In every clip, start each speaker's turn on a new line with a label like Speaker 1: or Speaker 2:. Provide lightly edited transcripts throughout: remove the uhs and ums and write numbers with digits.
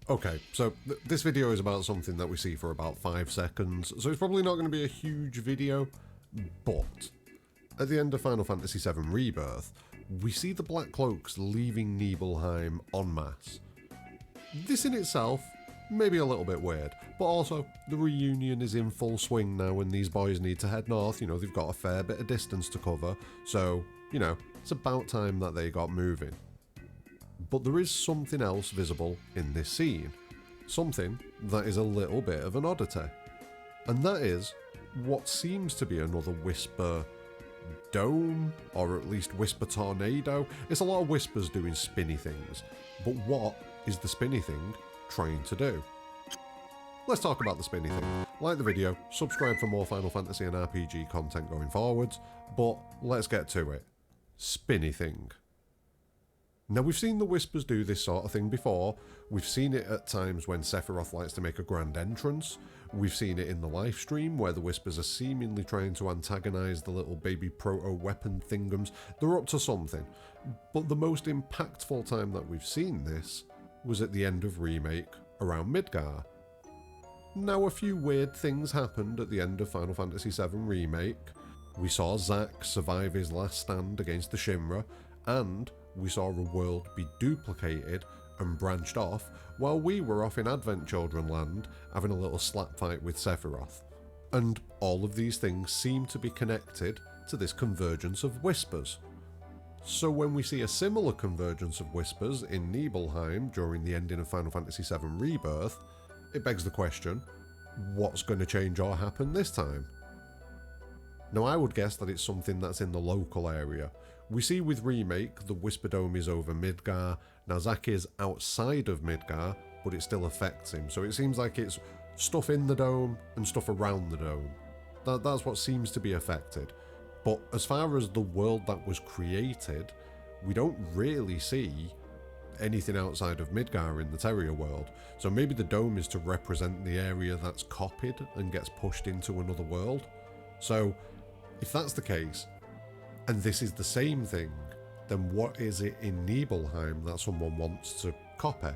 Speaker 1: Okay, so this video is about something that we see for about 5 seconds, so it's probably not going to be a huge video, but at the end of Final Fantasy VII Rebirth, we see the Black Cloaks leaving Nibelheim en masse. This in itself may be a little bit weird, but also the reunion is in full swing now and these boys need to head north. You know, they've got a fair bit of distance to cover, so, you know, it's about time that they got moving. But there is something else visible in this scene, something that is a little bit of an oddity, and that is what seems to be another Whisper dome, or at least Whisper tornado. It's a lot of whispers doing spinny things, but what is the spinny thing trying to do? Let's talk about the spinny thing. Like the video, subscribe for more Final Fantasy and RPG content going forwards, but let's get to it. Spinny thing. Now, we've seen the Whispers do this sort of thing before. We've seen it at times when Sephiroth likes to make a grand entrance. We've seen it in the live stream where the Whispers are seemingly trying to antagonise the little baby proto-weapon thingums. They're up to something. But the most impactful time that we've seen this was at the end of Remake around Midgar. Now, a few weird things happened at the end of Final Fantasy VII Remake. We saw Zack survive his last stand against the Shinra, and we saw a world be duplicated and branched off while we were off in Advent Children land having a little slap fight with Sephiroth. And all of these things seem to be connected to this convergence of Whispers. So when we see a similar convergence of Whispers in Nibelheim during the ending of Final Fantasy VII Rebirth, it begs the question, what's going to change or happen this time? Now, I would guess that it's something that's in the local area. We see with Remake, the Whisper Dome is over Midgar. Now, Zack is outside of Midgar, but it still affects him. So it seems like it's stuff in the dome and stuff around the dome. That's what seems to be affected. But as far as the world that was created, we don't really see anything outside of Midgar in the Terrier world. So maybe the dome is to represent the area that's copied and gets pushed into another world. So if that's the case, and this is the same thing, then what is it in Nibelheim that someone wants to copy?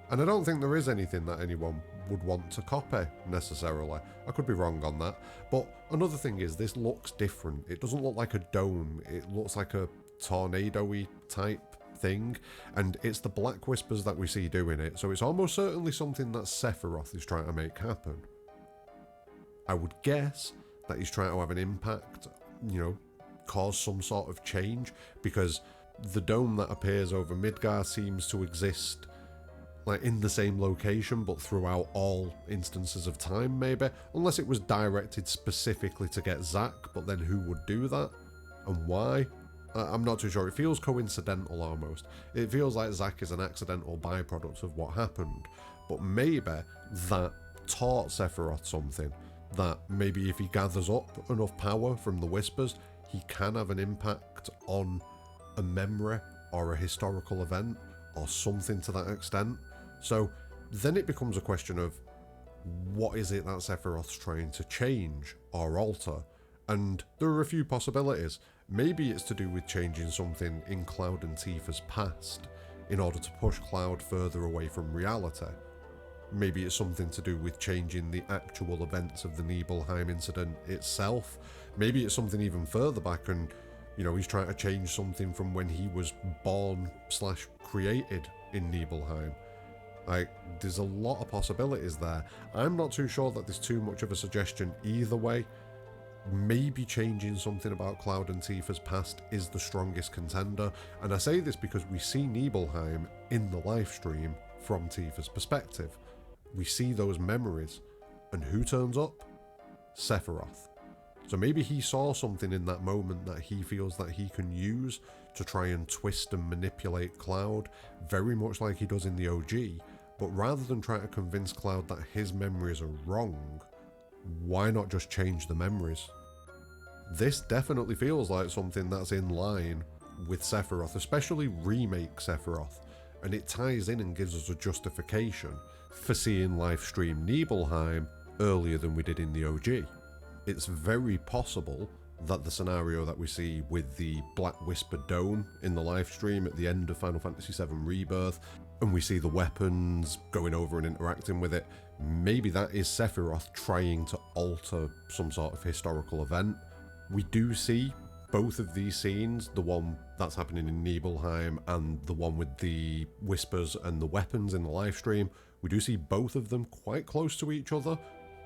Speaker 1: And I don't think there is anything that anyone would want to copy, necessarily. I could be wrong on that. But another thing is, this looks different. It doesn't look like a dome, it looks like a tornado-y type thing, and it's the Black Whispers that we see doing it, so it's almost certainly something that Sephiroth is trying to make happen. I would guess that he's trying to have an impact, you know, cause some sort of change, because the dome that appears over Midgar seems to exist like in the same location but throughout all instances of time, maybe, unless it was directed specifically to get Zack, but then who would do that and why? I'm not too sure. It feels coincidental almost. It feels like Zack is an accidental byproduct of what happened, but maybe that taught Sephiroth something, that maybe if he gathers up enough power from the Whispers, he can have an impact on a memory or a historical event or something to that extent. So then it becomes a question of, what is it that Sephiroth's trying to change or alter? And there are a few possibilities. Maybe it's to do with changing something in Cloud and Tifa's past in order to push Cloud further away from reality. Maybe it's something to do with changing the actual events of the Nibelheim incident itself. Maybe it's something even further back and, you know, he's trying to change something from when he was born/created in Nibelheim. Like, there's a lot of possibilities there. I'm not too sure that there's too much of a suggestion either way. Maybe changing something about Cloud and Tifa's past is the strongest contender, and I say this because we see Nibelheim in the live stream from Tifa's perspective. We see those memories, and who turns up? Sephiroth. So maybe he saw something in that moment that he feels that he can use to try and twist and manipulate Cloud, very much like he does in the OG, but rather than try to convince Cloud that his memories are wrong, why not just change the memories? This definitely feels like something that's in line with Sephiroth, especially Remake Sephiroth, and it ties in and gives us a justification for seeing livestream Nibelheim earlier than we did in the OG. It's very possible that the scenario that we see with the Black Whisper Dome in the live stream at the end of Final Fantasy VII Rebirth and we see the weapons going over and interacting with it, maybe that is Sephiroth trying to alter some sort of historical event. We do see both of these scenes, the one that's happening in Nibelheim and the one with the whispers and the weapons in the live stream. We do see both of them quite close to each other.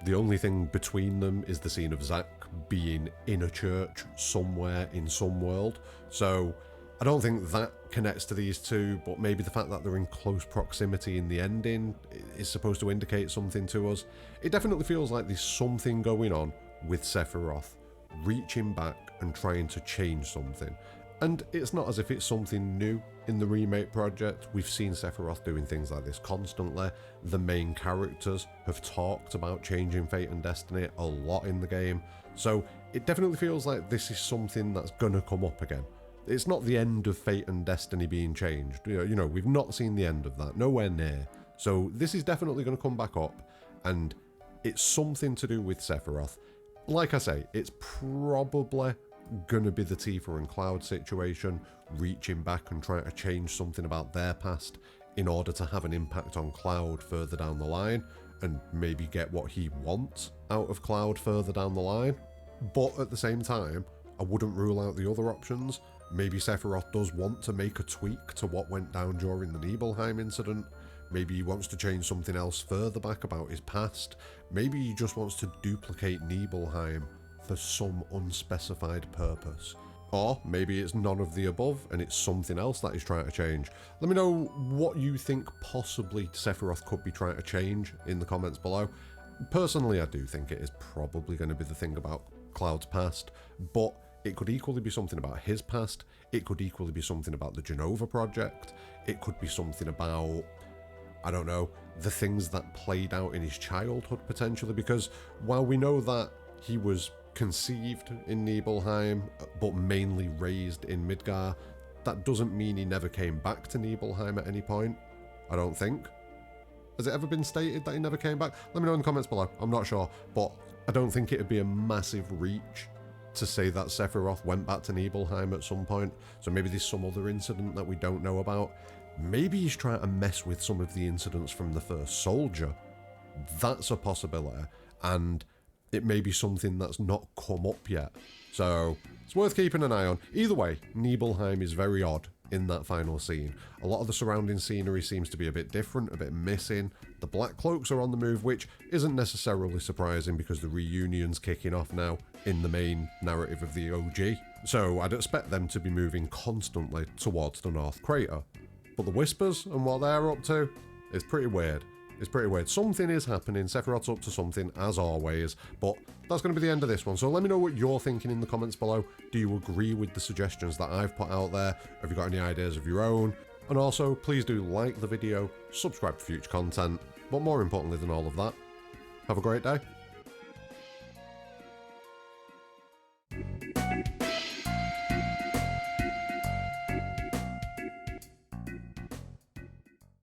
Speaker 1: The only thing between them is the scene of Zack being in a church somewhere in some world. So I don't think that connects to these two, but maybe the fact that they're in close proximity in the ending is supposed to indicate something to us. It definitely feels like there's something going on with Sephiroth reaching back and trying to change something. And it's not as if it's something new in the remake project. We've seen Sephiroth doing things like this constantly. The main characters have talked about changing fate and destiny a lot in the game. So it definitely feels like this is something that's gonna come up again. It's not the end of fate and destiny being changed. You know, we've not seen the end of that, nowhere near. So this is definitely gonna come back up, and it's something to do with Sephiroth. Like I say, it's probably gonna be the Tifa and Cloud situation, reaching back and trying to change something about their past in order to have an impact on Cloud further down the line, and maybe get what he wants out of Cloud further down the line. But at the same time, I wouldn't rule out the other options. Maybe Sephiroth does want to make a tweak to what went down during the Nibelheim incident. Maybe he wants to change something else further back about his past. Maybe he just wants to duplicate Nibelheim for some unspecified purpose. Or maybe it's none of the above and it's something else that he's trying to change. Let me know what you think possibly Sephiroth could be trying to change in the comments below. Personally, I do think it is probably going to be the thing about Cloud's past, but it could equally be something about his past. It could equally be something about the Genova project. It could be something about, I don't know, the things that played out in his childhood potentially, because while we know that he was conceived in Nibelheim but mainly raised in Midgar, that doesn't mean he never came back to Nibelheim at any point, I don't think. Has it ever been stated that he never came back? Let me know in the comments below, I'm not sure, but I don't think it'd be a massive reach to say that Sephiroth went back to Nibelheim at some point. So maybe there's some other incident that we don't know about. Maybe he's trying to mess with some of the incidents from the first Soldier. That's a possibility, and it may be something that's not come up yet. So it's worth keeping an eye on. Either way, Nibelheim is very odd in that final scene. A lot of the surrounding scenery seems to be a bit different, a bit missing. The Black Cloaks are on the move, which isn't necessarily surprising because the reunion's kicking off now in the main narrative of the OG. So I'd expect them to be moving constantly towards the North Crater. But the Whispers and what they're up to is pretty weird. It's pretty weird. Something is happening. Sephiroth's up to something, as always. But that's going to be the end of this one. So let me know what you're thinking in the comments below. Do you agree with the suggestions that I've put out there? Have you got any ideas of your own? And also, please do like the video, subscribe for future content. But more importantly than all of that, have a great day.